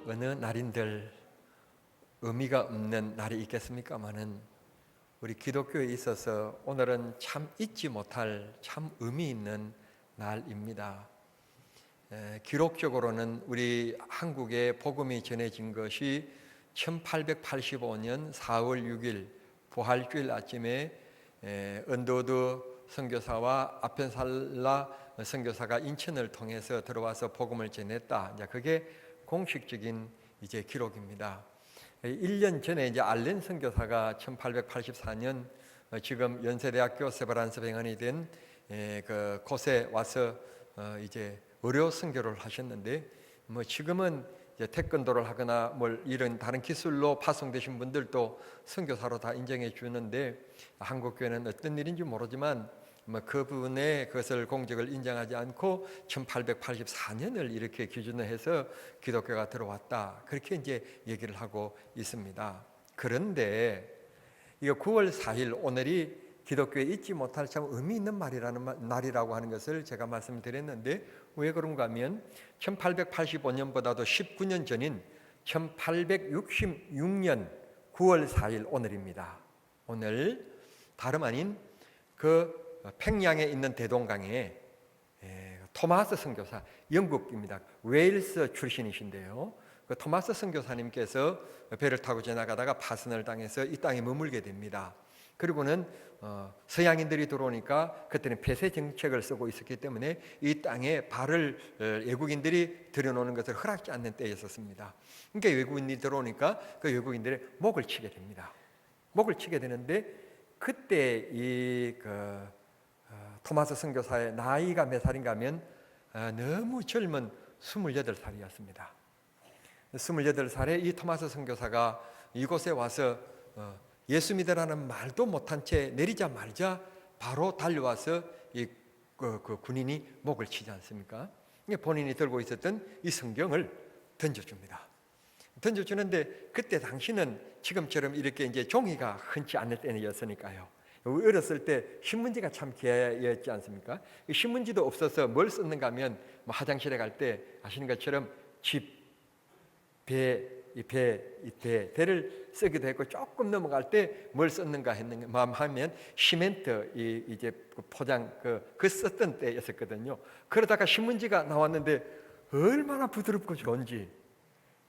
어느 날인들 의미가 없는 날이 있겠습니까마는 우리 기독교에 있어서 오늘은 참 잊지 못할 참 의미 있는 날입니다. 기록적으로는 우리 한국에 복음이 전해진 것이 1885년 4월 6일 부활주일 아침에 언더우드 선교사와 아펜살라 선교사가 인천을 통해서 들어와서 복음을 전했다. 그게 공식적인 기록입니다. 1년 전에 알렌 선교사가 1884년 지금 연세대학교 세브란스 병원이 된 곳에 와서 의료 선교를 하셨는데, 지금은 태권도를 하거나 이런 다른 기술로 파송되신 분들도 선교사로 다 인정해 주는데, 한국 교회는 어떤 일인지 모르지만 그분의 그것을 공적을 인정하지 않고 1884년을 이렇게 기준으로 해서 기독교가 들어왔다, 그렇게 얘기를 하고 있습니다. 그런데 이거 9월 4일 오늘이 기독교에 잊지 못할 참 의미 있는 날이라고 하는 것을 제가 말씀드렸는데, 왜 그런가 하면 1885년보다도 19년 전인 1866년 9월 4일 오늘입니다. 오늘 다름 아닌 그 팽양에 있는 대동강에 토마스 선교사, 영국입니다. 웨일스 출신이신데요, 그 토마스 선교사님께서 배를 타고 지나가다가 파선을 당해서 이 땅에 머물게 됩니다. 그리고는 서양인들이 들어오니까 그때는 폐쇄 정책을 쓰고 있었기 때문에 이 땅에 발을 외국인들이 들여놓는 것을 허락지 않는 때였었습니다. 그러니까 외국인들이 들어오니까 그 외국인들의 목을 치게 됩니다. 목을 치게 되는데, 그때 토마스 선교사의 나이가 몇 살인가 하면 너무 젊은 28살이었습니다. 28살에 이 토마스 선교사가 이곳에 와서 예수 믿으라는 말도 못한 채 내리자마자 바로 달려와서 그 군인이 목을 치지 않습니까? 본인이 들고 있었던 이 성경을 던져줍니다. 던져주는데, 그때 당시는 지금처럼 이렇게 종이가 흔치 않을 때였으니까요. 어렸을 때 신문지가 참 귀했지 않습니까? 신문지도 없어서 뭘 썼는가 하면 화장실에 갈 때 아시는 것처럼 배를 쓰기도 했고, 조금 넘어갈 때 뭘 썼는가 하면 시멘트 포장 그 썼던 때였었거든요. 그러다가 신문지가 나왔는데 얼마나 부드럽고 좋은지,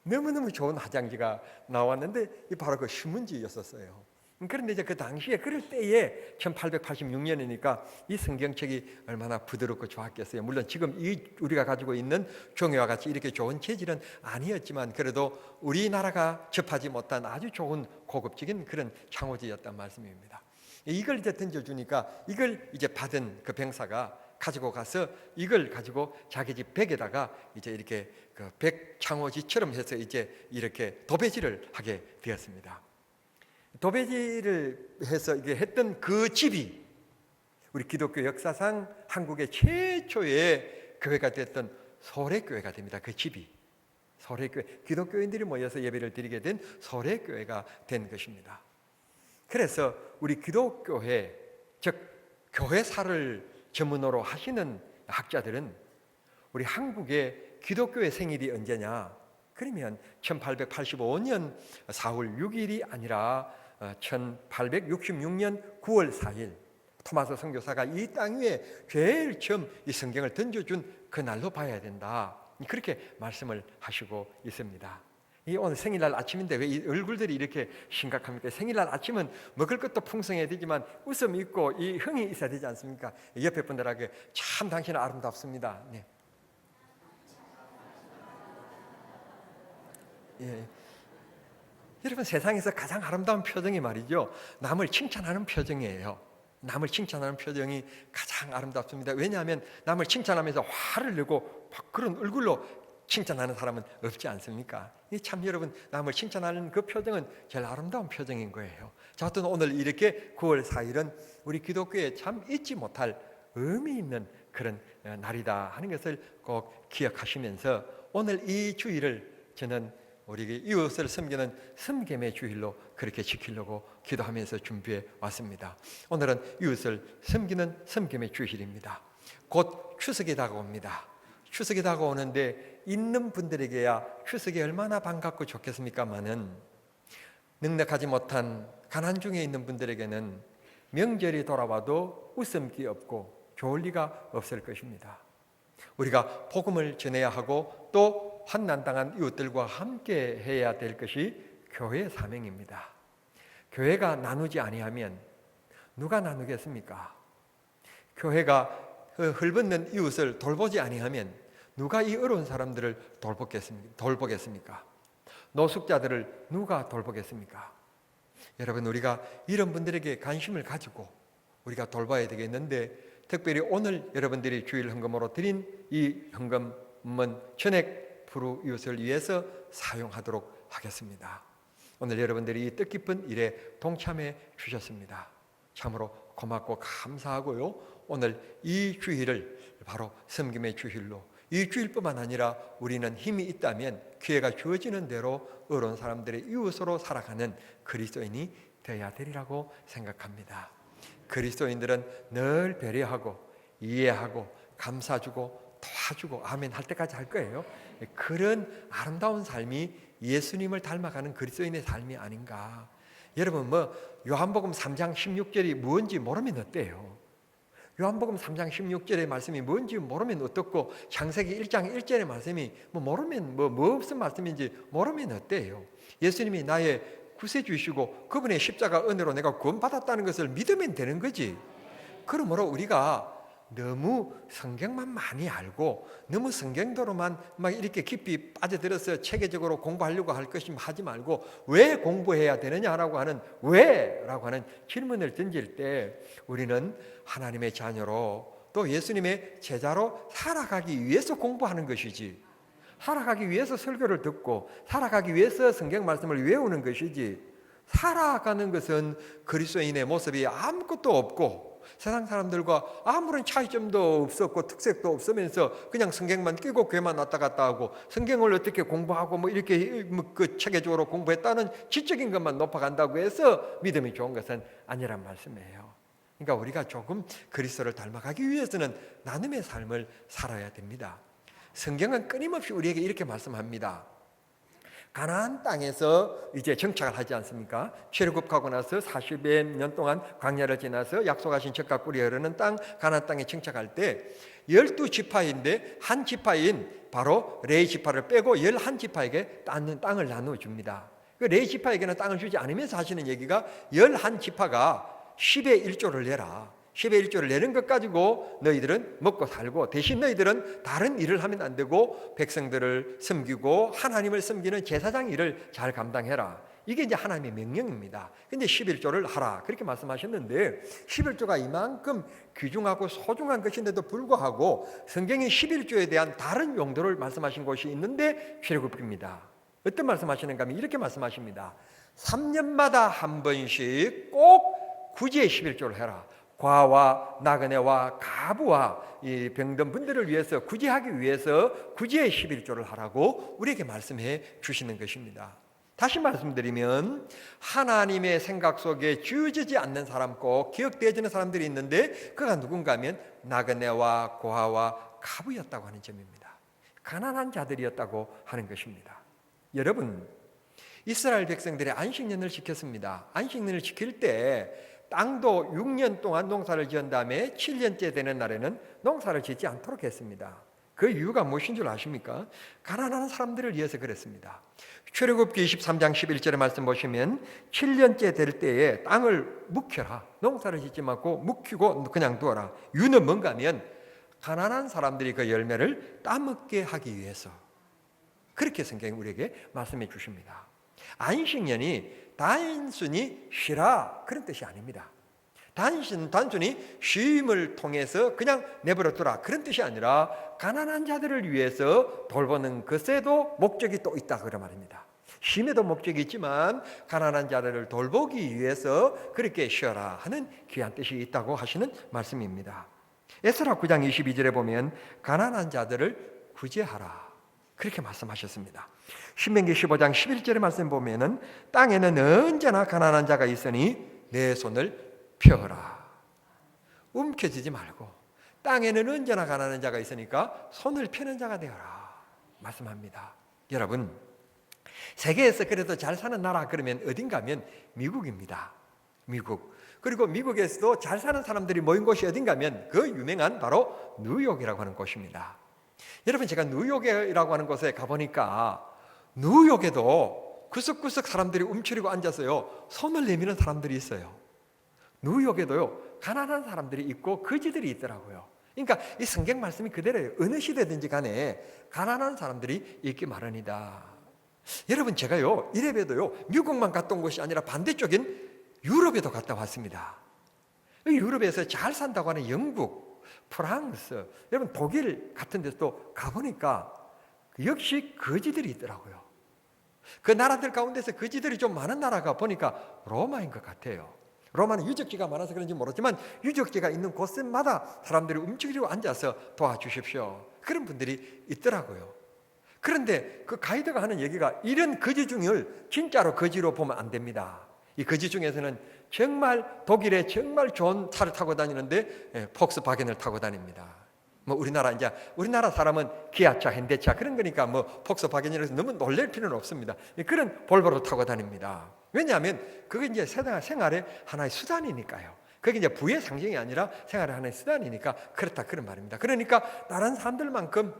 너무너무 좋은 화장지가 나왔는데 바로 그 신문지였었어요. 그런데 그 당시에 그럴 때에 1886년이니까 이 성경책이 얼마나 부드럽고 좋았겠어요. 물론 지금 우리가 가지고 있는 종이와 같이 이렇게 좋은 재질은 아니었지만, 그래도 우리나라가 접하지 못한 아주 좋은 고급적인 그런 창호지였단 말씀입니다. 이걸 던져주니까 이걸 받은 그 병사가 가지고 가서 이걸 가지고 자기 집 벽에다가 이렇게 그 벽 창호지처럼 해서 이렇게 도배질을 하게 되었습니다. 도배질을 해서 했던 그 집이 우리 기독교 역사상 한국의 최초의 교회가 됐던 소래교회가 됩니다. 그 집이 소래교회, 기독교인들이 모여서 예배를 드리게 된 소래교회가 된 것입니다. 그래서 우리 기독교회, 즉 교회사를 전문으로 하시는 학자들은 우리 한국의 기독교의 생일이 언제냐, 그러면 1885년 4월 6일이 아니라 1866년 9월 4일 토마스 선교사가 이 땅 위에 제일 처음 이 성경을 던져준 그 날로 봐야 된다, 그렇게 말씀을 하시고 있습니다. 오늘 생일날 아침인데 왜 이 얼굴들이 이렇게 심각합니까? 생일날 아침은 먹을 것도 풍성해야 되지만 웃음이 있고 이 흥이 있어야 되지 않습니까? 옆에 분들에게 참 당신은 아름답습니다. 네. 예. 여러분, 세상에서 가장 아름다운 표정이 말이죠, 남을 칭찬하는 표정이에요. 남을 칭찬하는 표정이 가장 아름답습니다. 왜냐하면 남을 칭찬하면서 화를 내고 그런 얼굴로 칭찬하는 사람은 없지 않습니까? 참 여러분, 남을 칭찬하는 그 표정은 제일 아름다운 표정인 거예요. 자, 어떤 오늘 이렇게 9월 4일은 우리 기독교에 참 잊지 못할 의미 있는 그런 날이다 하는 것을 꼭 기억하시면서 오늘 이 주일을 저는 우리 이웃을 섬기는 섬김의 주일로 그렇게 지키려고 기도하면서 준비해 왔습니다. 오늘은 이웃을 섬기는 섬김의 주일입니다. 곧 추석이 다가옵니다. 추석이 다가오는데 있는 분들에게야 추석이 얼마나 반갑고 좋겠습니까마는 넉넉하지 못한 가난 중에 있는 분들에게는 명절이 돌아와도 웃음기 없고 좋을 리가 없을 것입니다. 우리가 복음을 전해야 하고 또 환난당한 이웃들과 함께 해야 될 것이 교회의 사명입니다. 교회가 나누지 아니하면 누가 나누겠습니까? 교회가 헐벗는 이웃을 돌보지 아니하면 누가 이 어려운 사람들을 돌보겠습니까? 노숙자들을 누가 돌보겠습니까? 여러분, 우리가 이런 분들에게 관심을 가지고 우리가 돌봐야 되겠는데, 특별히 오늘 여러분들이 주일 헌금으로 드린 이 헌금은 전액 불우 이웃을 위해서 사용하도록 하겠습니다. 오늘 여러분들이 이 뜻깊은 일에 동참해 주셨습니다. 참으로 고맙고 감사하고요. 오늘 이 주일을 바로 섬김의 주일로, 이 주일뿐만 아니라 우리는 힘이 있다면 기회가 주어지는 대로 어려운 사람들의 이웃으로 살아가는 그리스도인이 되어야 되리라고 생각합니다. 그리스도인들은 늘 배려하고 이해하고 감사주고 도와주고 아멘 할 때까지 할 거예요. 그런 아름다운 삶이 예수님을 닮아가는 그리스도인의 삶이 아닌가. 여러분, 요한복음 3장 16절이 뭔지 모르면 어때요? 요한복음 3장 16절의 말씀이 뭔지 모르면 어떻고, 창세기 1장 1절의 말씀이 모르면 무슨 말씀인지 모르면 어때요? 예수님이 나의 구세주이시고 그분의 십자가 은혜로 내가 구원받았다는 것을 믿으면 되는 거지. 그러므로 우리가 너무 성경만 많이 알고 너무 성경대로만 막 이렇게 깊이 빠져들어서 체계적으로 공부하려고 할 것이면 하지 말고, 왜 공부해야 되느냐라고 하는 왜라고 하는 질문을 던질 때 우리는 하나님의 자녀로 또 예수님의 제자로 살아가기 위해서 공부하는 것이지, 살아가기 위해서 설교를 듣고 살아가기 위해서 성경 말씀을 외우는 것이지, 살아가는 것은 그리스도인의 모습이 아무것도 없고 세상 사람들과 아무런 차이점도 없었고 특색도 없으면서 그냥 성경만 끼고 교회만 왔다 갔다 하고 성경을 어떻게 공부하고 이렇게 그 체계적으로 공부했다는 지적인 것만 높아간다고 해서 믿음이 좋은 것은 아니란 말씀이에요. 그러니까 우리가 조금 그리스도를 닮아가기 위해서는 나눔의 삶을 살아야 됩니다. 성경은 끊임없이 우리에게 이렇게 말씀합니다. 가나안 땅에서 이제 정착을 하지 않습니까? 출애굽하고 나서 40여 년 동안 광야를 지나서 약속하신 젖과 꿀이 흐르는 땅 가나안 땅에 정착할 때 12지파인데 한 지파인 바로 레위 지파를 빼고 11지파에게 땅을 나누어 줍니다. 그 레위 지파에게는 땅을 주지 않으면서 하시는 얘기가 11지파가 10의 1조를 내라. 10의 1조를 내는 것 가지고 너희들은 먹고 살고, 대신 너희들은 다른 일을 하면 안 되고 백성들을 섬기고 하나님을 섬기는 제사장 일을 잘 감당해라. 이게 이제 하나님의 명령입니다. 근데 11조를 하라 그렇게 말씀하셨는데, 11조가 이만큼 귀중하고 소중한 것인데도 불구하고 성경이 11조에 대한 다른 용도를 말씀하신 곳이 있는데 출애굽기입니다. 어떤 말씀하시는가 하면 이렇게 말씀하십니다. 3년마다 한 번씩 꼭 구제의 11조를 해라. 과와 나그네와 가부와 이 병든 분들을 위해서 구제하기 위해서 구제의 11조를 하라고 우리에게 말씀해 주시는 것입니다. 다시 말씀드리면 하나님의 생각 속에 주어지지 않는 사람, 꼭 기억되어지는 사람들이 있는데 그가 누군가 하면 나그네와 고아와 가부였다고 하는 점입니다. 가난한 자들이었다고 하는 것입니다. 여러분, 이스라엘 백성들의 안식년을 지켰습니다. 안식년을 지킬 때 땅도 6년 동안 농사를 지은 다음에 7년째 되는 날에는 농사를 짓지 않도록 했습니다. 그 이유가 무엇인 줄 아십니까? 가난한 사람들을 위해서 그랬습니다. 출애굽기 23장 11절의 말씀 보시면 7년째 될 때에 땅을 묵혀라. 농사를 짓지 말고 묵히고 그냥 두어라. 이유는 뭔가 하면 가난한 사람들이 그 열매를 따먹게 하기 위해서, 그렇게 성경이 우리에게 말씀해 주십니다. 안식년이 단순히 쉬라 그런 뜻이 아닙니다. 단순히 쉼을 통해서 그냥 내버려 두라 그런 뜻이 아니라 가난한 자들을 위해서 돌보는 것에도 목적이 또 있다 그런 말입니다. 쉼에도 목적이 있지만 가난한 자들을 돌보기 위해서 그렇게 쉬어라 하는 귀한 뜻이 있다고 하시는 말씀입니다. 에스라 9장 22절에 보면 가난한 자들을 구제하라 그렇게 말씀하셨습니다. 신명기 15장 11절의 말씀 보면은 땅에는 언제나 가난한 자가 있으니 내 손을 펴라. 움켜쥐지 말고 땅에는 언제나 가난한 자가 있으니까 손을 펴는 자가 되어라 말씀합니다. 여러분, 세계에서 그래도 잘 사는 나라 그러면 어딘가 하면 미국입니다. 미국. 그리고 미국에서도 잘 사는 사람들이 모인 곳이 어딘가 하면 그 유명한 바로 뉴욕이라고 하는 곳입니다. 여러분, 제가 뉴욕이라고 하는 곳에 가보니까 뉴욕에도 구석구석 사람들이 움츠리고 앉아서요 손을 내미는 사람들이 있어요. 뉴욕에도요 가난한 사람들이 있고 거지들이 있더라고요. 그러니까 이 성경 말씀이 그대로예요. 어느 시대든지 간에 가난한 사람들이 있기 마련이다. 여러분, 제가요 이래봬도요 미국만 갔다 온 것이 아니라 반대쪽인 유럽에도 갔다 왔습니다. 유럽에서 잘 산다고 하는 영국, 프랑스, 여러분 독일 같은 데도 가보니까 역시 거지들이 있더라고요. 그 나라들 가운데서 거지들이 좀 많은 나라가 보니까 로마인 것 같아요. 로마는 유적지가 많아서 그런지 모르지만 유적지가 있는 곳마다 사람들이 움직이고 앉아서 도와주십시오. 그런 분들이 있더라고요. 그런데 그 가이드가 하는 얘기가 이런 거지 중을 진짜로 거지로 보면 안 됩니다. 이 거지 중에서는 정말 독일에 정말 좋은 차를 타고 다니는데 폭스바겐을 타고 다닙니다. 뭐 우리나라 사람은 기아차, 현대차 그런 거니까 뭐 폭스바겐이라서 너무 놀랄 필요는 없습니다. 그런 볼보를 타고 다닙니다. 왜냐하면 그게 이제 생활의 하나의 수단이니까요. 그게 이제 부의 상징이 아니라 생활의 하나의 수단이니까 그렇다 그런 말입니다. 그러니까 다른 사람들만큼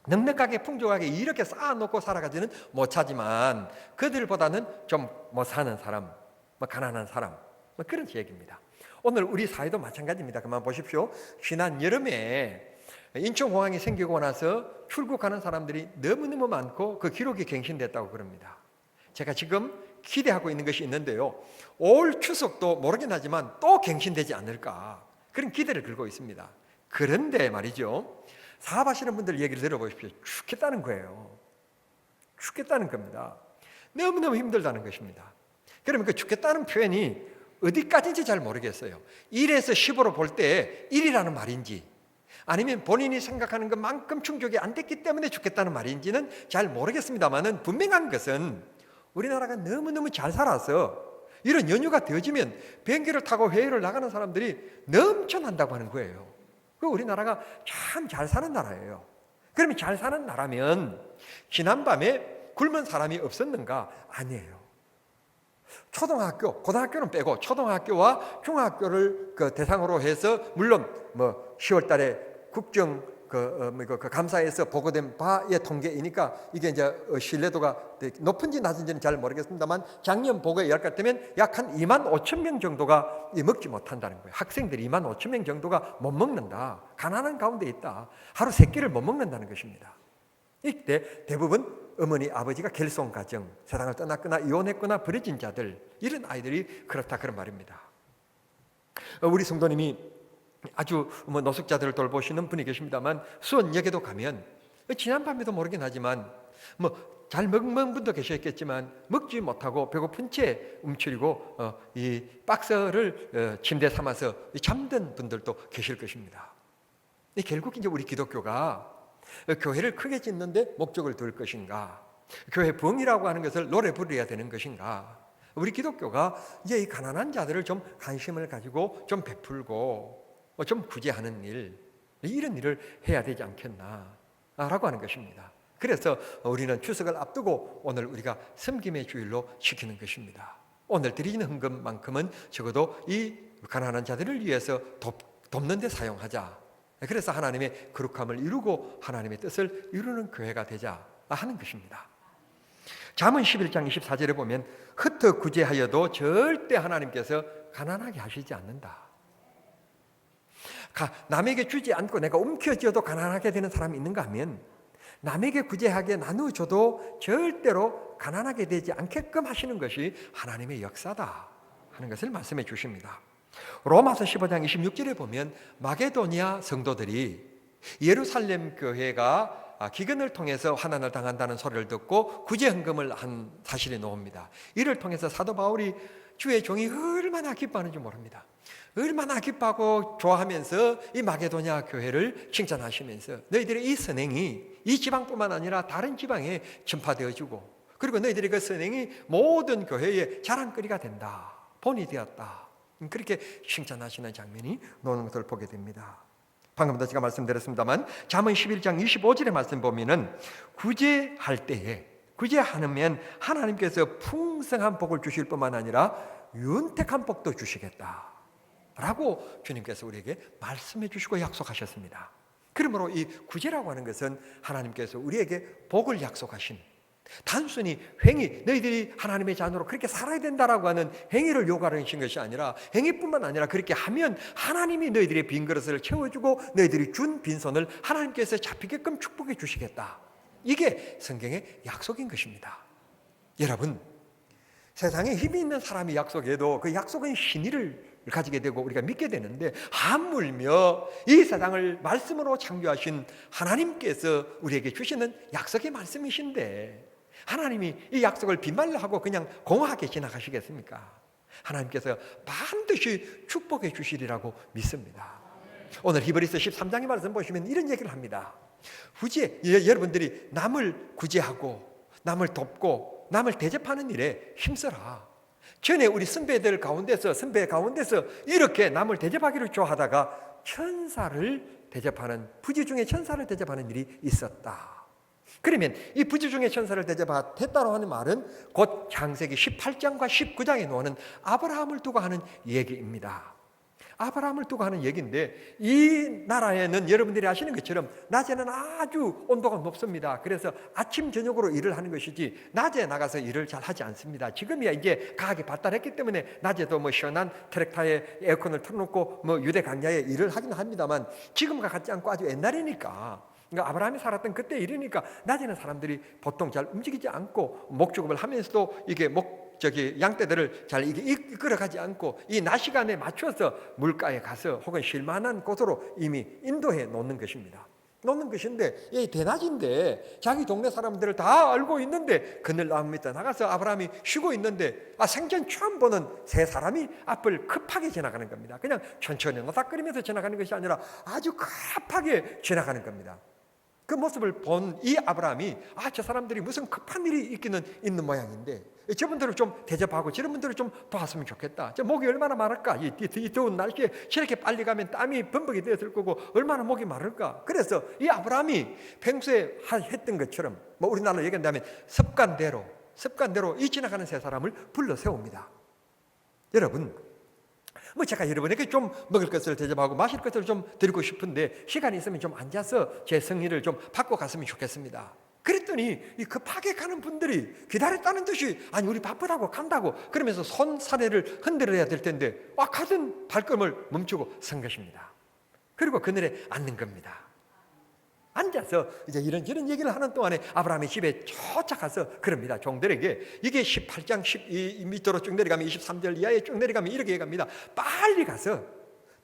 넉넉하게 풍족하게 이렇게 쌓아놓고 살아가지는 못하지만 그들보다는 좀 못 사는 사람, 뭐 가난한 사람, 뭐 그런 얘기입니다. 오늘 우리 사회도 마찬가지입니다. 그만 보십시오. 지난 여름에 인천공항이 생기고 나서 출국하는 사람들이 너무너무 많고 그 기록이 갱신됐다고 그럽니다. 제가 지금 기대하고 있는 것이 있는데요. 올 추석도 모르긴 하지만 또 갱신되지 않을까 그런 기대를 걸고 있습니다. 그런데 말이죠. 사업하시는 분들 얘기를 들어보십시오. 죽겠다는 거예요. 죽겠다는 겁니다. 너무너무 힘들다는 것입니다. 그러면 그 죽겠다는 표현이 어디까지인지 잘 모르겠어요. 1에서 10으로 볼 때 1이라는 말인지 아니면 본인이 생각하는 것만큼 충족이 안 됐기 때문에 죽겠다는 말인지는 잘 모르겠습니다만은 분명한 것은 우리나라가 너무너무 잘 살아서 이런 연휴가 되어지면 비행기를 타고 해외를 나가는 사람들이 넘쳐난다고 하는 거예요. 그 우리나라가 참 잘 사는 나라예요. 그러면 잘 사는 나라면 지난밤에 굶은 사람이 없었는가? 아니에요. 초등학교, 고등학교는 빼고 초등학교와 중학교를 그 대상으로 해서 물론 뭐 10월 달에 국정 그 감사에서 보고된 바의 통계이니까 이게 이제 신뢰도가 높은지 낮은지는 잘 모르겠습니다만 작년 보고에 요약하면 약 한 2만 5천 명 정도가 먹지 못한다는 거예요. 학생들이 2만 5천 명 정도가 못 먹는다. 가난한 가운데 있다. 하루 3끼를 못 먹는다는 것입니다. 이때 대부분 어머니, 아버지가 결손 가정, 세상을 떠났거나 이혼했거나 버려진 자들 이런 아이들이 그렇다 그런 말입니다. 우리 성도님이 아주 노숙자들을 돌보시는 분이 계십니다만 수원역에도 가면 지난밤에도 모르긴 하지만 잘 먹는 분도 계셨겠지만 먹지 못하고 배고픈 채 움츠리고 이 박스를 침대 삼아서 잠든 분들도 계실 것입니다. 결국 이제 우리 기독교가 교회를 크게 짓는데 목적을 둘 것인가? 교회 부흥이라고 하는 것을 노래 부르어야 되는 것인가? 우리 기독교가 이제 이 가난한 자들을 좀 관심을 가지고 좀 베풀고 좀 구제하는 일, 이런 일을 해야 되지 않겠나라고 하는 것입니다. 그래서 우리는 추석을 앞두고 오늘 우리가 섬김의 주일로 지키는 것입니다. 오늘 드리는 헌금만큼은 적어도 이 가난한 자들을 위해서 돕는 데 사용하자. 그래서 하나님의 거룩함을 이루고 하나님의 뜻을 이루는 교회가 되자 하는 것입니다. 잠언 11장 24절에 보면 흩어 구제하여도 절대 하나님께서 가난하게 하시지 않는다. 남에게 주지 않고 내가 움켜쥐어도 가난하게 되는 사람이 있는가 하면 남에게 구제하게 나누어줘도 절대로 가난하게 되지 않게끔 하시는 것이 하나님의 역사다 하는 것을 말씀해 주십니다. 로마서 15장 26절에 보면 마게도니아 성도들이 예루살렘 교회가 기근을 통해서 환난을 당한다는 소리를 듣고 구제 헌금을 한 사실이 나옵니다. 이를 통해서 사도 바울이 주의 종이 얼마나 기뻐하는지 모릅니다. 얼마나 기뻐하고 좋아하면서 이 마게도냐 교회를 칭찬하시면서 너희들의 이 선행이 이 지방뿐만 아니라 다른 지방에 전파되어지고 그리고 너희들의 그 선행이 모든 교회의 자랑거리가 된다. 본이 되었다. 그렇게 칭찬하시는 장면이 나오는 것을 보게 됩니다. 방금도 제가 말씀드렸습니다만 잠언 11장 25절의 말씀 보면은 구제할 때에 구제하면 하나님께서 풍성한 복을 주실 뿐만 아니라 윤택한 복도 주시겠다 라고 주님께서 우리에게 말씀해 주시고 약속하셨습니다. 그러므로 이 구제라고 하는 것은 하나님께서 우리에게 복을 약속하신, 단순히 행위, 너희들이 하나님의 자녀로 그렇게 살아야 된다라고 하는 행위를 요구하신 것이 아니라, 행위뿐만 아니라 그렇게 하면 하나님이 너희들의 빈 그릇을 채워주고 너희들이 준 빈손을 하나님께서 잡히게끔 축복해 주시겠다. 이게 성경의 약속인 것입니다. 여러분, 세상에 힘이 있는 사람이 약속해도 그 약속은 신의를 가지게 되고 우리가 믿게 되는데, 하물며 이 세상을 말씀으로 창조하신 하나님께서 우리에게 주시는 약속의 말씀이신데 하나님이 이 약속을 빈말로 하고 그냥 공허하게 지나가시겠습니까? 하나님께서 반드시 축복해 주시리라고 믿습니다. 오늘 히브리서 13장의 말씀 보시면 이런 얘기를 합니다. 여러분들이 남을 구제하고 남을 돕고 남을 대접하는 일에 힘써라. 전에 우리 선배 가운데서 이렇게 남을 대접하기를 좋아하다가 부지 중에 천사를 대접하는 일이 있었다. 그러면 이 부지 중에 천사를 대접했다고 하는 말은 곧 창세기 18장과 19장에 나오는 아브라함을 두고 하는 얘기입니다. 아브라함을 두고 하는 얘기인데, 이 나라에는 여러분들이 아시는 것처럼 낮에는 아주 온도가 높습니다. 그래서 아침 저녁으로 일을 하는 것이지 낮에 나가서 일을 잘 하지 않습니다. 지금이야 이제 과학이 발달했기 때문에 낮에도 시원한 트랙터에 에어컨을 틀어놓고 유대 강야에 일을 하긴 합니다만, 지금과 같지 않고 아주 옛날이니까, 그러니까 아브라함이 살았던 그때 일이니까 낮에는 사람들이 보통 잘 움직이지 않고 목축업을 하면서도 이게 양떼들을 잘 이끌어가지 않고 이 낮 시간에 맞춰서 물가에 가서 혹은 쉴만한 곳으로 이미 인도해 놓는 것입니다. 놓는 것인데, 이 대낮인데 자기 동네 사람들을 다 알고 있는데 그늘 나무 밑에 나가서 아브라함이 쉬고 있는데 생전 처음 보는 세 사람이 앞을 급하게 지나가는 겁니다. 그냥 천천히 노닥거리면서 지나가는 것이 아니라 아주 급하게 지나가는 겁니다. 그 모습을 본 이 아브라함이 저 사람들이 무슨 급한 일이 있기는 있는 모양인데 저분들을 좀 대접하고 저런 분들을 좀 도왔으면 좋겠다. 목이 얼마나 마를까? 이 더운 날씨에 저렇게 빨리 가면 땀이 범벅이 되었을 거고 얼마나 목이 마를까? 그래서 이 아브라함이 평소에 했던 것처럼 우리나라로 얘기한다면 습관대로 이 지나가는 세 사람을 불러 세웁니다. 여러분, 제가 여러분에게 좀 먹을 것을 대접하고 마실 것을 좀 드리고 싶은데 시간이 있으면 좀 앉아서 제 성의를 좀 받고 갔으면 좋겠습니다. 그랬더니 이 급하게 가는 분들이 기다렸다는 듯이 우리 바쁘다고 간다고 그러면서 손 사례를 흔들어야 될 텐데 가던 발걸음을 멈추고 선 것입니다. 그리고 그늘에 앉는 겁니다. 앉아서 이제 이런저런 얘기를 하는 동안에 아브라함이 집에 쫓아 가서 그럽니다. 종들에게 이게 18장 12 밑으로 쭉 내려가면 23절 이하에 쭉 내려가면 이렇게 얘기합니다. 빨리 가서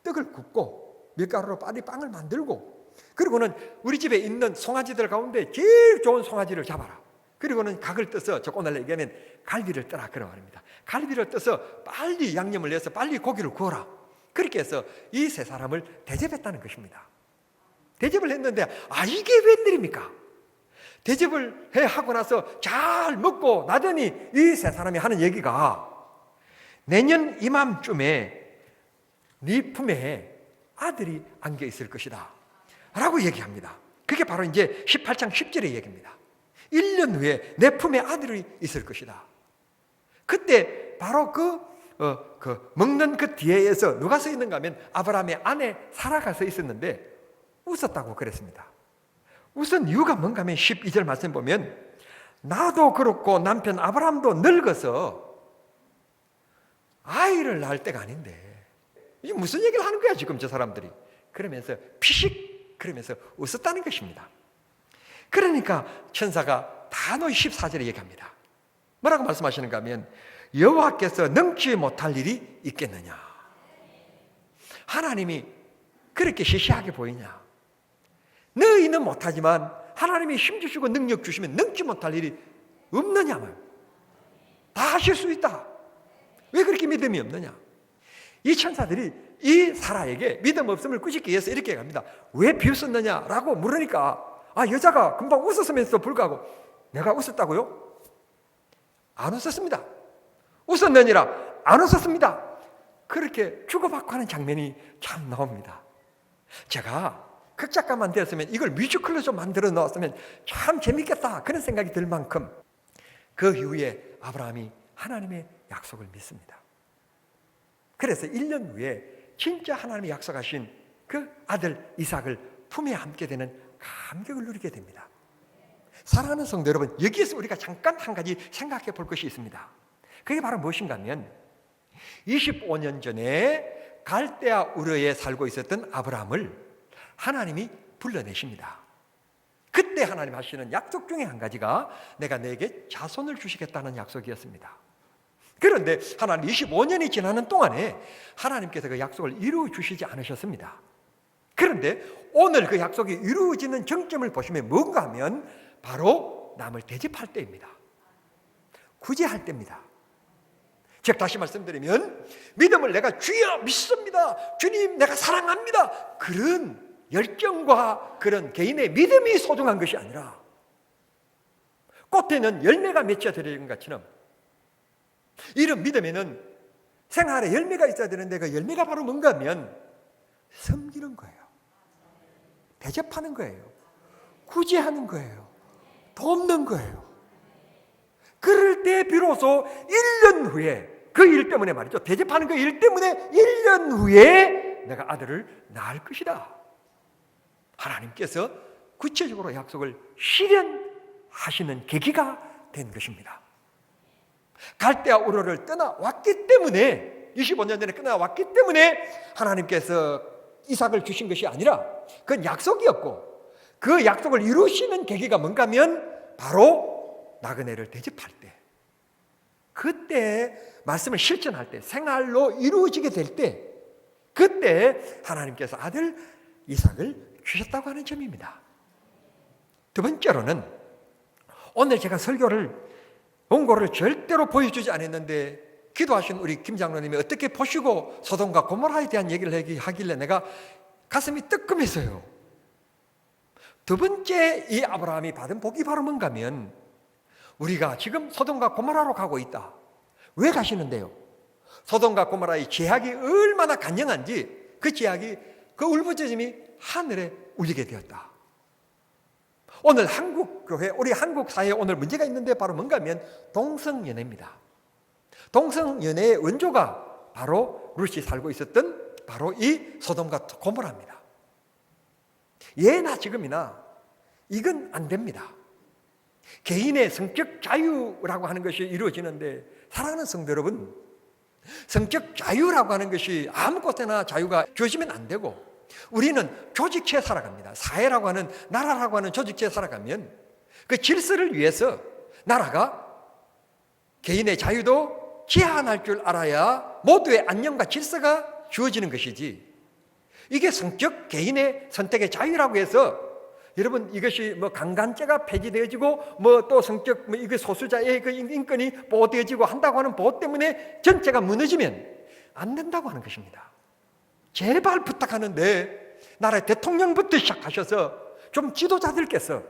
떡을 굽고 밀가루로 빨리 빵을 만들고, 그리고는 우리 집에 있는 송아지들 가운데 제일 좋은 송아지를 잡아라. 그리고는 각을 떠서 오늘 얘기하면 갈비를 떠라 그런 말입니다. 갈비를 떠서 빨리 양념을 내서 빨리 고기를 구워라. 그렇게 해서 이 세 사람을 대접했다는 것입니다. 대접을 했는데 이게 웬일입니까? 대접을 하고 나서 잘 먹고 나더니 이 세 사람이 하는 얘기가 내년 이맘쯤에 네 품에 아들이 안겨 있을 것이다 라고 얘기합니다. 그게 바로 이제 18장 10절의 얘기입니다. 1년 후에 내 품에 아들이 있을 것이다. 그때 바로 먹는 그 뒤에서 누가 서 있는가 하면 아브라함의 아내 사라가 서 있었는데 웃었다고 그랬습니다. 웃은 이유가 뭔가 하면 12절 말씀 보면 나도 그렇고 남편 아브라함도 늙어서 아이를 낳을 때가 아닌데 이게 무슨 얘기를 하는 거야 지금 저 사람들이. 그러면서 피식 그러면서 웃었다는 것입니다. 그러니까 천사가 단호히 14절에 얘기합니다. 뭐라고 말씀하시는가 하면 여호와께서 능치 못할 일이 있겠느냐. 하나님이 그렇게 시시하게 보이냐. 너희는 못하지만 하나님이 힘 주시고 능력 주시면 능치 못할 일이 없느냐면 다 하실 수 있다. 왜 그렇게 믿음이 없느냐. 이 천사들이 이 사라에게 믿음 없음을 꾸짖기 위해서 이렇게 합니다. 왜 비웃었느냐라고 물으니까 여자가 금방 웃었으면서 불구하고 내가 웃었다고요? 안 웃었습니다. 웃었느니라 안 웃었습니다. 그렇게 주고받고 하는 장면이 참 나옵니다. 제가 극작가만 되었으면 이걸 뮤지컬로 좀 만들어 넣었으면 참 재밌겠다 그런 생각이 들 만큼 그 이후에 아브라함이 하나님의 약속을 믿습니다. 그래서 1년 후에 진짜 하나님이 약속하신 그 아들 이삭을 품에 안게 되는 감격을 누리게 됩니다. 사랑하는 성도 여러분, 여기에서 우리가 잠깐 한 가지 생각해 볼 것이 있습니다. 그게 바로 무엇인가 하면 25년 전에 갈대아 우르에 살고 있었던 아브라함을 하나님이 불러내십니다. 그때 하나님 하시는 약속 중에 한 가지가 내가 너에게 자손을 주시겠다는 약속이었습니다. 그런데 하나님 25년이 지나는 동안에 하나님께서 그 약속을 이루어 주시지 않으셨습니다. 그런데 오늘 그 약속이 이루어지는 정점을 보시면 뭔가 하면 바로 남을 대접할 때입니다. 구제할 때입니다. 즉 다시 말씀드리면 믿음을 내가 주여 믿습니다, 주님 내가 사랑합니다, 그런 열정과 그런 개인의 믿음이 소중한 것이 아니라 꽃에는 열매가 맺혀 들어있는 것처럼 이런 믿음에는 생활에 열매가 있어야 되는데 그 열매가 바로 뭔가 하면 섬기는 거예요. 대접하는 거예요. 구제하는 거예요. 돕는 거예요. 그럴 때 비로소 1년 후에 그 일 때문에 말이죠. 대접하는 그 일 때문에 1년 후에 내가 아들을 낳을 것이다. 하나님께서 구체적으로 약속을 실현하시는 계기가 된 것입니다. 갈대아 우르를 떠나왔기 때문에 25년 전에 떠나왔기 때문에 하나님께서 이삭을 주신 것이 아니라 그건 약속이었고 그 약속을 이루시는 계기가 뭔가 하면 바로 나그네를 대접할 때, 그때 말씀을 실천할 때, 생활로 이루어지게 될 때, 그때 하나님께서 아들 이삭을 주셨다고 하는 점입니다. 두 번째로는 오늘 제가 원고를 절대로 보여주지 않았는데 기도하신 우리 김 장로님이 어떻게 보시고 소돔과 고모라에 대한 얘기를 하길래 내가 가슴이 뜨끔했어요. 두 번째 이 아브라함이 받은 복이 바로 뭔가 하면 우리가 지금 소돔과 고모라로 가고 있다. 왜 가시는데요? 소돔과 고모라의 죄악이 얼마나 간영한지 그 죄악이 그 울부짖음이 하늘에 울리게 되었다. 오늘 한국 교회, 우리 한국 사회에 오늘 문제가 있는데 바로 뭔가 하면 동성연애입니다. 동성연애의 원조가 바로 룻이 살고 있었던 바로 이 소돔과 고모라입니다. 예나 지금이나 이건 안 됩니다. 개인의 성적 자유라고 하는 것이 이루어지는데 사랑하는 성도 여러분, 성적 자유라고 하는 것이 아무 곳에나 자유가 주어지면 안 되고 우리는 조직체에 살아갑니다. 사회라고 하는, 나라라고 하는 조직체에 살아가면 그 질서를 위해서 나라가 개인의 자유도 제한할 줄 알아야 모두의 안녕과 질서가 주어지는 것이지, 이게 성적 개인의 선택의 자유라고 해서 여러분 이것이 뭐 강간죄가 폐지되어지고 뭐 또 성적 이게 소수자의 그 인권이 보호되어지고 한다고 하는 보호 때문에 전체가 무너지면 안 된다고 하는 것입니다. 제발 부탁하는데 나라의 대통령부터 시작하셔서 좀 지도자들께서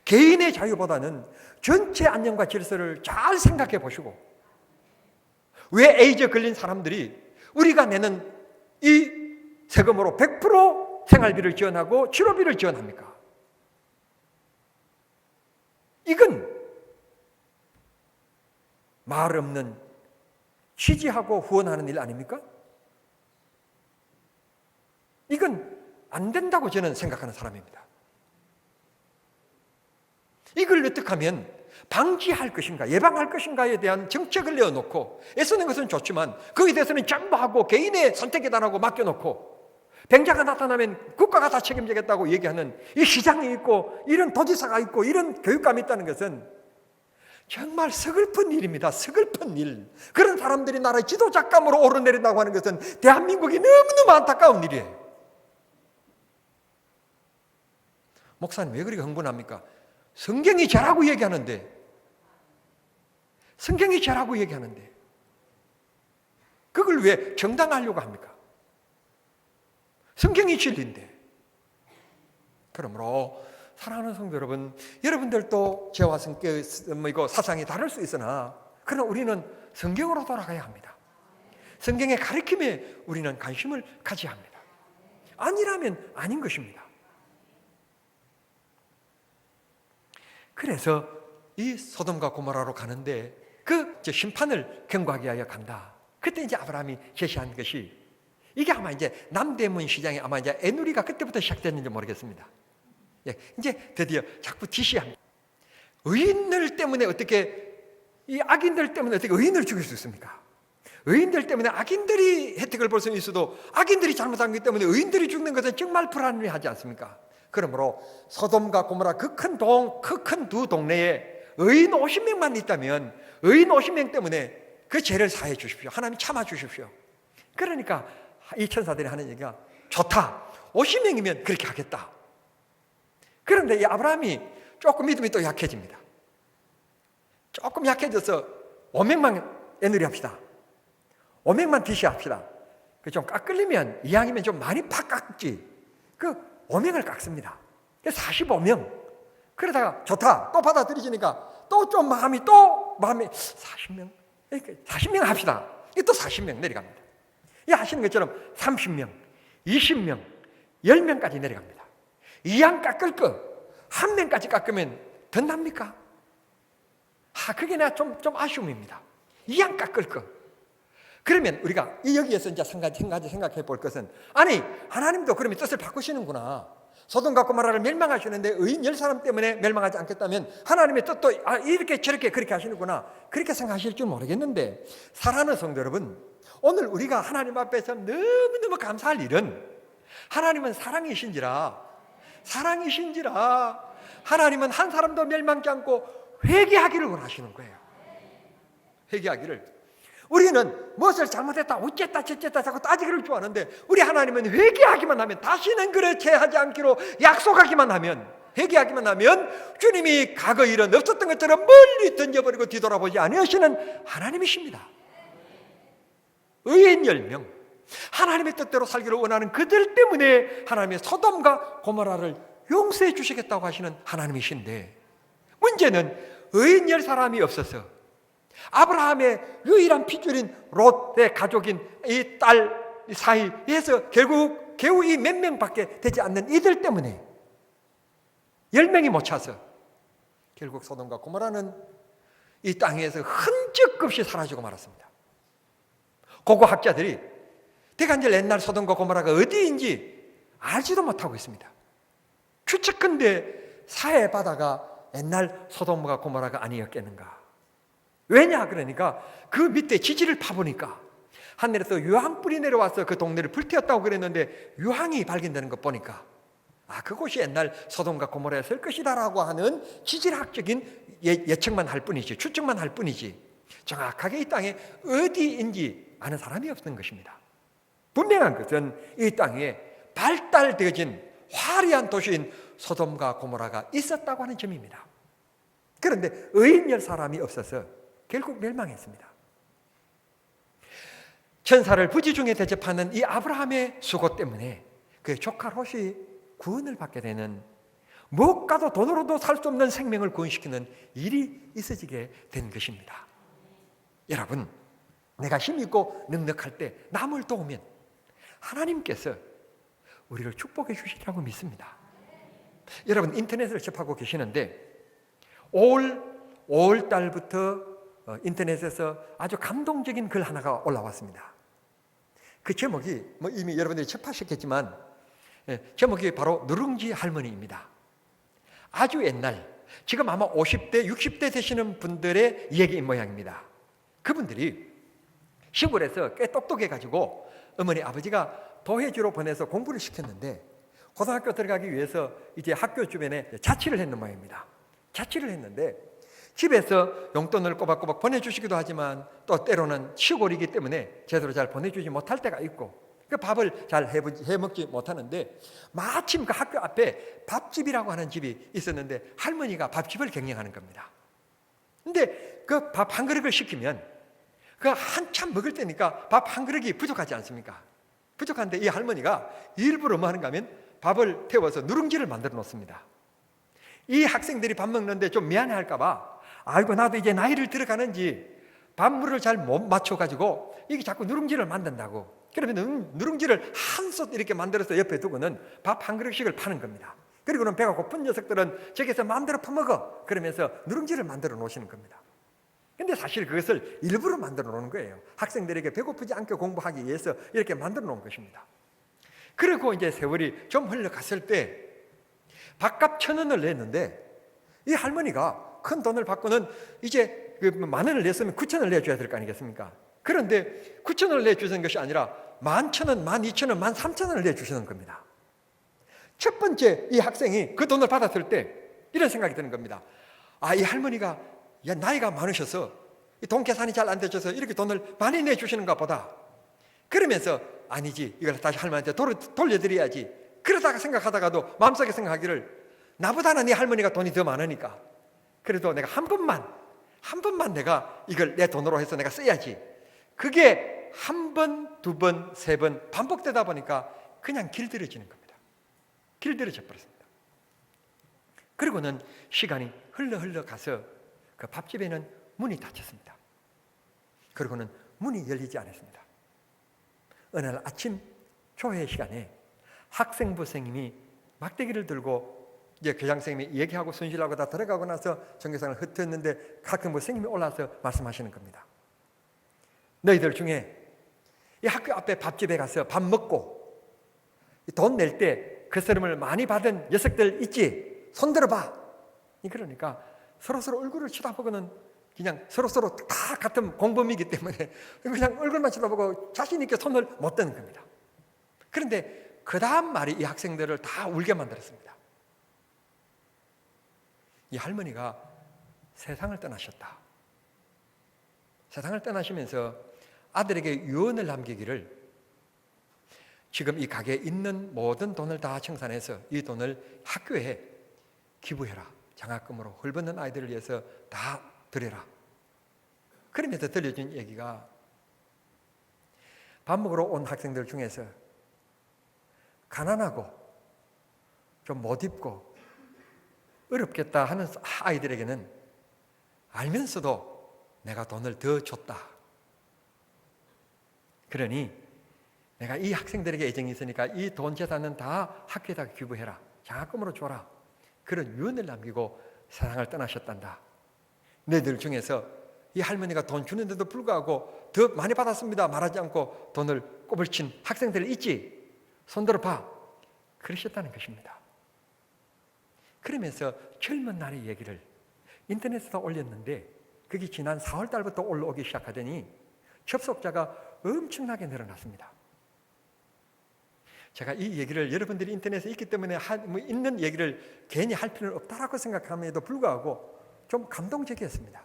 개인의 자유보다는 전체 안녕과 질서를 잘 생각해 보시고, 왜 에이즈 걸린 사람들이 우리가 내는 이 세금으로 100% 생활비를 지원하고 치료비를 지원합니까? 이건 말 없는 취지하고 후원하는 일 아닙니까? 이건 안 된다고 저는 생각하는 사람입니다. 이걸 어떻게 하면 방지할 것인가, 예방할 것인가에 대한 정책을 내어놓고 애쓰는 것은 좋지만 거기에 대해서는 전부하고 개인의 선택에 달하고 맡겨놓고 병자가 나타나면 국가가 다 책임지겠다고 얘기하는 이 시장이 있고 이런 도지사가 있고 이런 교육감이 있다는 것은 정말 서글픈 일입니다. 서글픈 일. 그런 사람들이 나라의 지도자감으로 오르내린다고 하는 것은 대한민국이 너무너무 안타까운 일이에요. 목사님 왜 그렇게 흥분합니까? 성경이 죄라고 얘기하는데, 성경이 죄라고 얘기하는데 그걸 왜 정당화하려고 합니까? 성경이 진리인데. 그러므로 사랑하는 성도 여러분, 여러분들도 죄와 성격, 사상이 다를 수 있으나 그러나 우리는 성경으로 돌아가야 합니다. 성경의 가르침에 우리는 관심을 가져야 합니다. 아니라면 아닌 것입니다. 그래서 이 소돔과 고모라로 가는데 그 심판을 경고하기 위하여 간다. 그때 이제 아브라함이 제시한 것이 이게 아마 이제 남대문 시장에 아마 이제 애누리가 그때부터 시작됐는지 모르겠습니다. 예, 이제 드디어 자꾸 지시합니다. 의인들 때문에 어떻게 이 악인들 때문에 어떻게 의인을 죽일 수 있습니까? 의인들 때문에 악인들이 혜택을 볼 수는 있어도 악인들이 잘못한 거기 때문에 의인들이 죽는 것은 정말 불합리하지 않습니까? 그러므로 소돔과 고모라 그 큰 두 동네에 의인 50명만 있다면 의인 50명 때문에 그 죄를 사해 주십시오. 하나님 참아 주십시오. 그러니까 이 천사들이 하는 얘기가 좋다. 50명이면 그렇게 하겠다. 그런데 이 아브라함이 조금 믿음이 또 약해집니다. 조금 약해져서 5명만 애누리 합시다. 5명만 디시합시다. 좀 깎으려면 이왕이면 좀 많이 팍 깎지. 그 5명을 깎습니다. 45명. 그러다가 좋다. 또 받아들이지니까 또 좀 마음이 40명. 40명 합시다. 또 40명 내려갑니다. 이 하시는 것처럼 30명, 20명, 10명까지 내려갑니다. 이왕 깎을 거 한 명까지 깎으면 덧납니까? 그게 내가 좀 아쉬움입니다. 이왕 깎을 거. 그러면 우리가 여기에서 이제 한 가지 생각해 볼 것은 아니 하나님도 그러면 뜻을 바꾸시는구나. 소돔과 고모라를 멸망하시는데 의인 10사람 때문에 멸망하지 않겠다면 하나님의 뜻도 이렇게 저렇게 그렇게 하시는구나. 그렇게 생각하실 줄 모르겠는데 사랑하는 성도 여러분, 오늘 우리가 하나님 앞에서 너무너무 감사할 일은 하나님은 사랑이신지라 하나님은 한 사람도 멸망치 않고 회개하기를 원하시는 거예요. 회개하기를. 우리는 무엇을 잘못했다 어쨌다 저쨌다 자꾸 따지기를 좋아하는데 우리 하나님은 회개하기만 하면 다시는 그렇게 하지 않기로 약속하기만 하면 회개하기만 하면 주님이 과거 일은 없었던 것처럼 멀리 던져버리고 뒤돌아보지 않으시는 하나님이십니다. 의인 10명 하나님의 뜻대로 살기를 원하는 그들 때문에 하나님의 소돔과 고모라를 용서해 주시겠다고 하시는 하나님이신데 문제는 의인 10사람이 없어서 아브라함의 유일한 핏줄인 롯의 가족인 이 딸 사이에서 결국 겨우 이 몇 명밖에 되지 않는 이들 때문에 10명이 못 차서 결국 소돔과 고모라는 이 땅에서 흔적 없이 사라지고 말았습니다. 고고학자들이 대간절 옛날 소돔과 고모라가 어디인지 알지도 못하고 있습니다. 추측컨대 사해 바다가 옛날 소돔과 고모라가 아니었겠는가. 왜냐 그러니까 그 밑에 지지를 파보니까 하늘에서 유황불이 내려와서 그 동네를 불태웠다고 그랬는데 유황이 발견되는 것 보니까 그곳이 옛날 소돔과 고모라였을 것이다라고 하는 지질학적인 예측만 할 뿐이지 추측만 할 뿐이지 정확하게 이 땅에 어디인지 아는 사람이 없는 것입니다. 분명한 것은 이 땅에 발달되어진 화려한 도시인 소돔과 고모라가 있었다고 하는 점입니다. 그런데 의인 10사람이 없어서 결국 멸망했습니다. 천사를 부지중에 대접하는 이 아브라함의 수고 때문에 그의 조카 롯이 구원을 받게 되는 무엇과도 돈으로도 살 수 없는 생명을 구원시키는 일이 있어지게 된 것입니다. 여러분, 내가 힘있고 넉넉할 때 남을 도우면 하나님께서 우리를 축복해 주시리라고 믿습니다. 여러분 인터넷을 접하고 계시는데 5월 달부터 인터넷에서 아주 감동적인 글 하나가 올라왔습니다. 그 제목이 이미 여러분들이 접하셨겠지만 제목이 바로 누룽지 할머니입니다. 아주 옛날 지금 아마 50대 60대 되시는 분들의 얘기인 모양입니다. 그분들이 시골에서 꽤 똑똑해가지고 어머니 아버지가 도해주로 보내서 공부를 시켰는데 고등학교 들어가기 위해서 이제 학교 주변에 자취를 했는 모양입니다. 자취를 했는데 집에서 용돈을 꼬박꼬박 보내주시기도 하지만 또 때로는 시골이기 때문에 제대로 잘 보내주지 못할 때가 있고 그 밥을 잘 해먹지 못하는데 마침 그 학교 앞에 밥집이라고 하는 집이 있었는데 할머니가 밥집을 경영하는 겁니다. 근데 그 밥 한 그릇을 시키면 그 한참 먹을 때니까 밥 한 그릇이 부족하지 않습니까? 부족한데 이 할머니가 일부러 뭐 하는가 하면 밥을 태워서 누룽지를 만들어 놓습니다. 이 학생들이 밥 먹는데 좀 미안해할까 봐 아이고 나도 이제 나이를 들어가는지 밥물을 잘 못 맞춰가지고 이게 자꾸 누룽지를 만든다고 그러면 누룽지를 한솥 이렇게 만들어서 옆에 두고는 밥 한 그릇씩을 파는 겁니다. 그리고는 배가 고픈 녀석들은 저기서 마음대로 퍼먹어. 그러면서 누룽지를 만들어 놓으시는 겁니다. 근데 사실 그것을 일부러 만들어 놓은 거예요. 학생들에게 배고프지 않게 공부하기 위해서 이렇게 만들어 놓은 것입니다. 그리고 이제 세월이 좀 흘러갔을 때 밥값 1,000원을 냈는데 이 할머니가 큰 돈을 받고는 이제 그 10,000원을 냈으면 9,000원을 내줘야 될 거 아니겠습니까? 그런데 9,000원을 내주시는 것이 아니라 11,000원, 12,000원, 13,000원을 내주시는 겁니다. 첫 번째 이 학생이 그 돈을 받았을 때 이런 생각이 드는 겁니다. 아, 이 할머니가 나이가 많으셔서 돈 계산이 잘 안 되셔서 이렇게 돈을 많이 내주시는가 보다. 그러면서 아니지, 이걸 다시 할머니한테 돌려드려야지. 그러다가 생각하다가도 마음속에 생각하기를 나보다는 이 할머니가 돈이 더 많으니까 그래도 내가 한 번만 내가 이걸 내 돈으로 해서 내가 써야지. 그게 한 번, 두 번, 세 번 반복되다 보니까 그냥 길들여지는 겁니다. 길들여져 버렸습니다. 그리고는 시간이 흘러 가서 그 밥집에는 문이 닫혔습니다. 그리고는 문이 열리지 않았습니다. 어느 날 아침 조회 시간에 학생부 선생님이 막대기를 들고 이제 교장 선생님이 얘기하고 순실하고 다 들어가고 나서 전교생을 흩었는데 학생부 선생님이 올라와서 말씀하시는 겁니다. 너희들 중에 이 학교 앞에 밥집에 가서 밥 먹고 돈 낼 때 그 쓰름을 많이 받은 녀석들 있지? 손 들어봐. 그러니까 서로 얼굴을 쳐다보고는 그냥 서로 다 같은 공범이기 때문에 그냥 얼굴만 쳐다보고 자신 있게 손을 못 드는 겁니다. 그런데 그 다음 말이 이 학생들을 다 울게 만들었습니다. 이 할머니가 세상을 떠나셨다. 세상을 떠나시면서 아들에게 유언을 남기기를 지금 이 가게에 있는 모든 돈을 다 청산해서 이 돈을 학교에 기부해라. 장학금으로 헐벗는 아이들을 위해서 다 드려라. 그러면서 들려준 얘기가 밥 먹으러 온 학생들 중에서 가난하고 좀 못 입고 어렵겠다 하는 아이들에게는 알면서도 내가 돈을 더 줬다. 그러니 내가 이 학생들에게 애정이 있으니까 이 돈 재산은 다 학교에다 기부해라. 장학금으로 줘라. 그런 유언을 남기고 세상을 떠나셨단다. 너희들 중에서 이 할머니가 돈 주는데도 불구하고 더 많이 받았습니다 말하지 않고 돈을 꼬불친 학생들 있지? 손들어 봐. 그러셨다는 것입니다. 그러면서 젊은 날의 얘기를 인터넷에다 올렸는데 그게 지난 4월 달부터 올라오기 시작하더니 접속자가 엄청나게 늘어났습니다. 제가 이 얘기를 여러분들이 인터넷에 있기 때문에 있는 얘기를 괜히 할 필요는 없다라고 생각함에도 불구하고 좀 감동적이었습니다.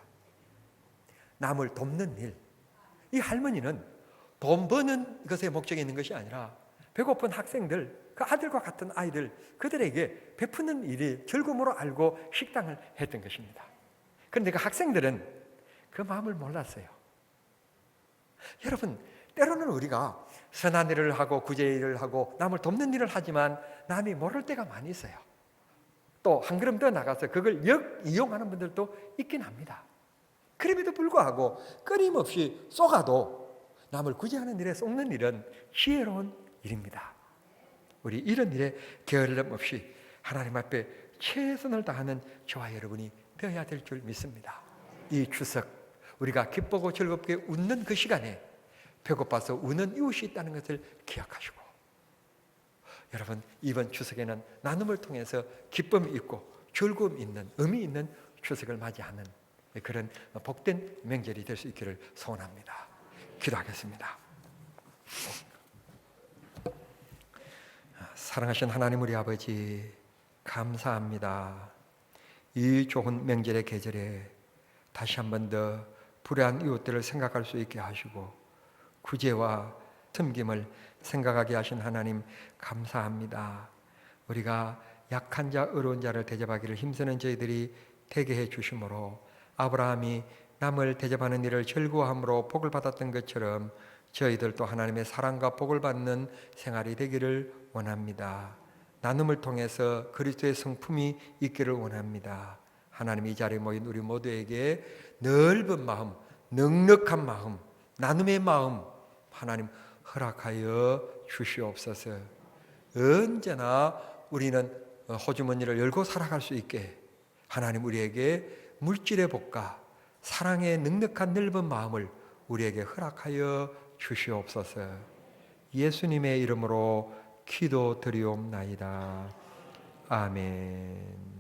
남을 돕는 일. 이 할머니는 돈 버는 것에 목적이 있는 것이 아니라 배고픈 학생들, 그 아들과 같은 아이들, 그들에게 베푸는 일이 즐거움으로 알고 식당을 했던 것입니다. 그런데 그 학생들은 그 마음을 몰랐어요. 여러분, 때로는 우리가 선한 일을 하고 구제 일을 하고 남을 돕는 일을 하지만 남이 모를 때가 많이 있어요. 또 한 걸음 더 나가서 그걸 이용하는 분들도 있긴 합니다. 그럼에도 불구하고 끊임없이 쏘가도 남을 구제하는 일에 쏟는 일은 지혜로운 일입니다. 우리 이런 일에 게을름 없이 하나님 앞에 최선을 다하는 저와 여러분이 되어야 될 줄 믿습니다. 이 추석 우리가 기쁘고 즐겁게 웃는 그 시간에 배고파서 우는 이웃이 있다는 것을 기억하시고, 여러분 이번 추석에는 나눔을 통해서 기쁨이 있고 즐거움 있는 의미 있는 추석을 맞이하는 그런 복된 명절이 될 수 있기를 소원합니다. 기도하겠습니다. 사랑하신 하나님 우리 아버지, 감사합니다. 이 좋은 명절의 계절에 다시 한 번 더 불의한 이웃들을 생각할 수 있게 하시고 구제와 섬김을 생각하게 하신 하나님 감사합니다. 우리가 약한 자, 어려운 자를 대접하기를 힘쓰는 저희들이 되게 해 주심으로 아브라함이 남을 대접하는 일을 즐거워함으로 복을 받았던 것처럼 저희들도 하나님의 사랑과 복을 받는 생활이 되기를 원합니다. 나눔을 통해서 그리스도의 성품이 있기를 원합니다. 하나님, 이 자리에 모인 우리 모두에게 넓은 마음, 넉넉한 마음, 나눔의 마음 하나님 허락하여 주시옵소서. 언제나 우리는 호주머니를 열고 살아갈 수 있게 하나님 우리에게 물질의 복과 사랑의 넉넉한 넓은 마음을 우리에게 허락하여 주시옵소서. 예수님의 이름으로 기도드리옵나이다. 아멘.